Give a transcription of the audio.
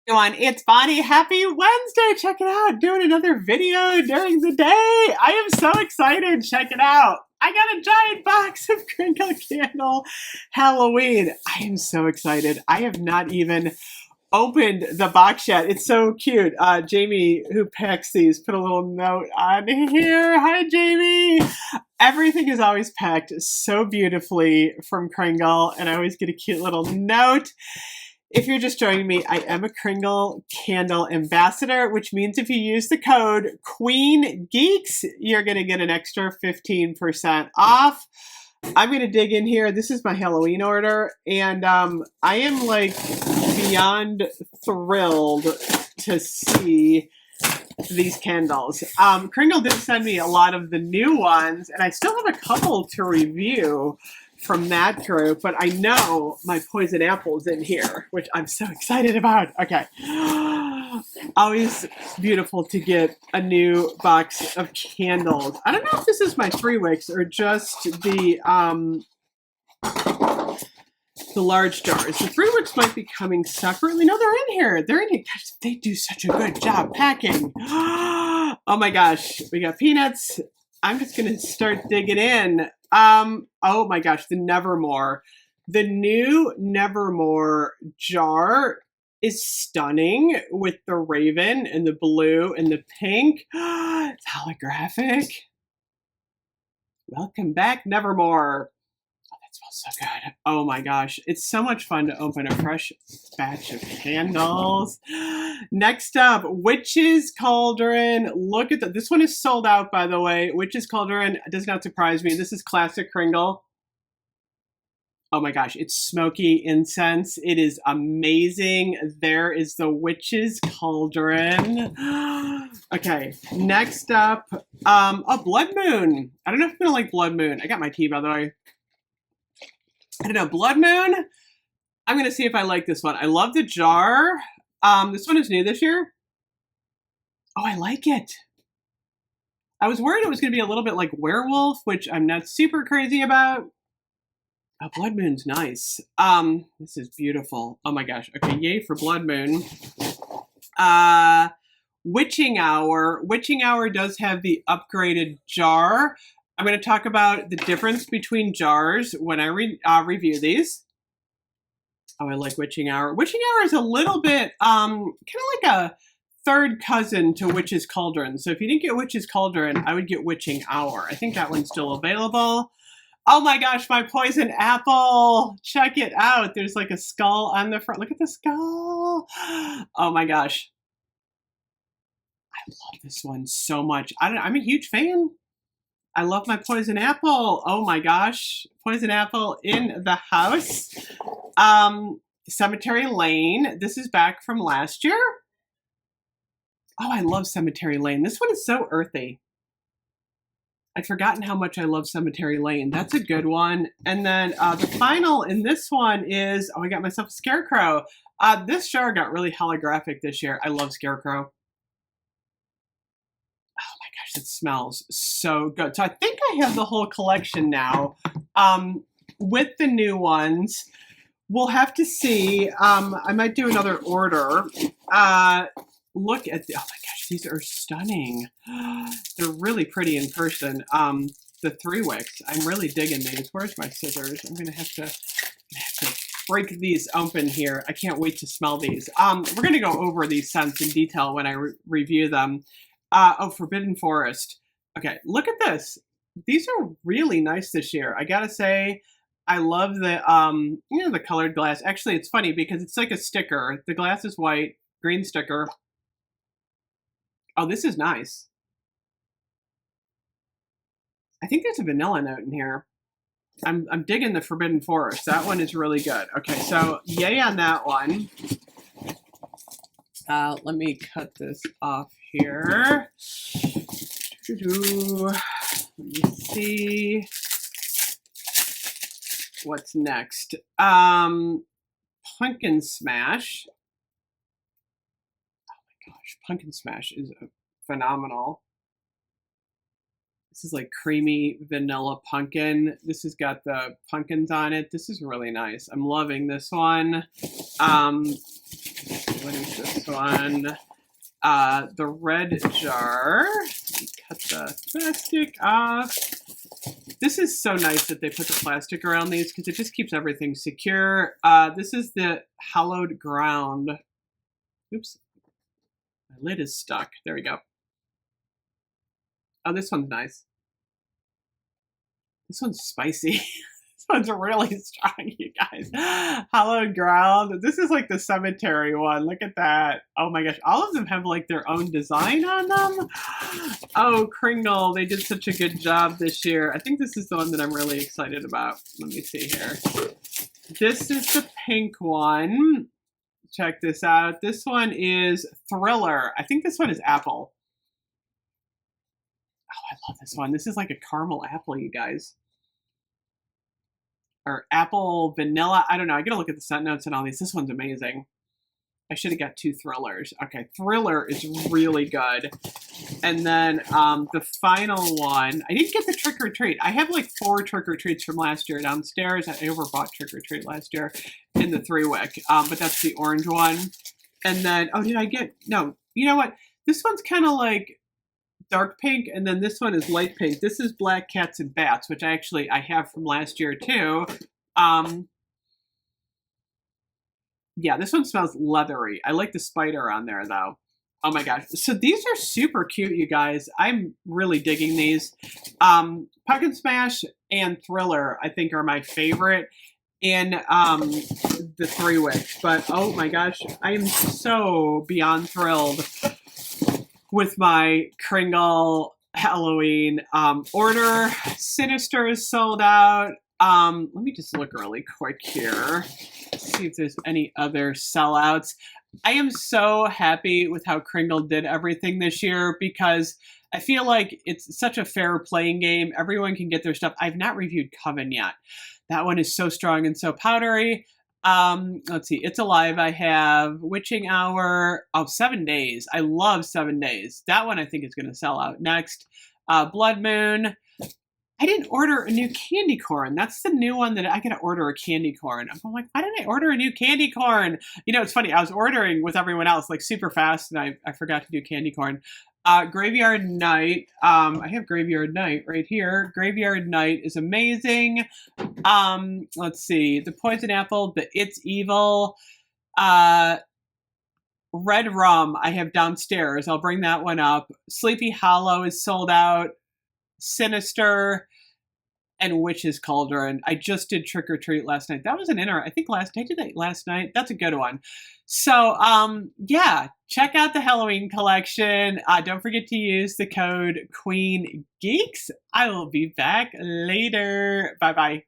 Everyone, it's Bonnie. Happy Wednesday. Check it out. Doing another video during the day. I am so excited. Check it out. I got a giant box of Kringle Candle Halloween. I am so excited. I have not even opened the box yet. It's so cute. Jamie, who packs these, put a little note on here. Hi, Jamie. Everything is always packed so beautifully from Kringle, and I always get a cute little note. If you're just joining me, I am a Kringle Candle ambassador, which means if you use the code QUEENGEEKS, you're going to get an extra 15% off. I'm going to dig in here. This is my Halloween order, and I am like beyond thrilled to see these candles. Kringle did send me a lot of the new ones, and I still have a couple to review from that group, but I know my poison apple's in here, which I'm so excited about. Okay. Always beautiful to get a new box of candles. I don't know if this is my 3 wicks or just the large jars. The 3 wicks might be coming separately. No, they're in here. They're in here. Gosh, they do such a good job packing. Oh my gosh. We got peanuts. I'm just going to start digging in. Oh my gosh, the Nevermore. The new Nevermore jar is stunning with the raven and the blue and the pink. It's holographic. Welcome back, Nevermore. Oh, that smells so good. Oh my gosh, it's so much fun to open a fresh batch of candles. Next up, Witch's Cauldron. Look at this one is sold out, by the way. Witch's Cauldron does not surprise me. This is classic Kringle. Oh my gosh, it's smoky incense. It is amazing. There is the Witch's Cauldron. Okay, next up, a Blood Moon. I don't know if I'm gonna like Blood Moon. I got my tea, by the way. I don't know, Blood Moon. I'm gonna see if I like this one. I love the jar. This one is new this year. Oh, I like it. I was worried it was going to be a little bit like Werewolf, which I'm not super crazy about. Oh, Blood Moon's nice. This is beautiful. Oh my gosh. Okay, yay for Blood Moon. Witching Hour. Witching Hour does have the upgraded jar. I'm going to talk about the difference between jars when I review these. Oh, I like Witching Hour. Witching Hour is a little bit, kind of like a third cousin to Witch's Cauldron. So if you didn't get Witch's Cauldron, I would get Witching Hour. I think that one's still available. Oh my gosh, my poison apple. Check it out. There's like a skull on the front. Look at the skull. Oh my gosh. I love this one so much. I'm a huge fan. I love my poison apple. Oh my gosh. Poison apple in the house. Cemetery Lane. This is back from last year. Oh, I love Cemetery Lane. This one is so earthy. I'd forgotten how much I love Cemetery Lane. That's a good one. And then the final in this one is, oh, I got myself a Scarecrow. This jar got really holographic this year. I love Scarecrow. Oh my gosh, it smells so good. So I think I have the whole collection now with the new ones. We'll have to see. I might do another order. Look at the, oh my gosh, these are stunning. They're really pretty in person. The 3 wicks, I'm really digging these. Where's my scissors? I'm gonna have to break these open here. I can't wait to smell these. We're gonna go over these scents in detail when I review them. Oh, Forbidden Forest. Okay, look at this. These are really nice this year. I gotta say, I love the, you know, the colored glass. Actually, it's funny because it's like a sticker. The glass is white, green sticker. Oh, this is nice. I think there's a vanilla note in here. I'm digging the Forbidden Forest. That one is really good. Okay, so yay on that one. Let me cut this off here. Let me see what's next. Pumpkin Smash. Oh my gosh, Pumpkin Smash is phenomenal. This is like creamy vanilla pumpkin. This has got the pumpkins on it. This is really nice. I'm loving this one. What is this one? The red jar. Cut the plastic off. This is so nice that they put the plastic around these because it just keeps everything secure. This is the hallowed ground. Oops. My lid is stuck. There we go. Oh, this one's nice. This one's spicy. This one's really strong, you guys. Hallowed ground. This is like the cemetery one. Look at that. Oh my gosh. All of them have like their own design on them. Oh, Kringle. They did such a good job this year. I think this is the one that I'm really excited about. Let me see here. This is the pink one. Check this out. This one is Thriller. I think this one is apple. Oh, I love this one. This is like a caramel apple, you guys. Or apple vanilla. I don't know. I gotta look at the scent notes and all these. This one's amazing. I should have got 2 Thrillers. Okay, Thriller is really good. And then the final one, I didn't get the Trick or Treat. I have like 4 Trick or Treats from last year downstairs. I overbought Trick or Treat last year in the 3-wick, but that's the orange one. And then, oh, did I get, no, you know what? This one's kind of like dark pink, and then this one is light pink. This is Black Cats and Bats, which I have from last year too. Yeah, this one smells leathery. I like the spider on there though. Oh my gosh. So these are super cute, you guys. I'm really digging these. Pumpkin Smash and Thriller, I think, are my favorite in the 3-wick. But oh my gosh, I am so beyond thrilled with my Kringle Halloween order. Sinister is sold out. Let me just look really quick here. See if there's any other sellouts. I am so happy with how Kringle did everything this year because I feel like it's such a fair playing game. Everyone can get their stuff. I've not reviewed Coven yet. That one is so strong and so powdery. Let's see. It's Alive. I have Witching Hour. Oh, 7 Days. I love 7 Days. That one I think is going to sell out next. Blood Moon. I didn't order a new candy corn. That's the new one that I gotta order a candy corn. I'm like, why didn't I order a new candy corn? You know, it's funny. I was ordering with everyone else like super fast and I forgot to do candy corn. Graveyard Night. I have Graveyard Night right here. Graveyard Night is amazing. Let's see. The Poison Apple, the It's Evil. Red Rum I have downstairs. I'll bring that one up. Sleepy Hollow is sold out. Sinister, and Witch's Cauldron. I just did Trick or Treat last night. That was an I think I did that last night. That's a good one. So, yeah, check out the Halloween collection. Don't forget to use the code QueenGeeks. I will be back later. Bye-bye.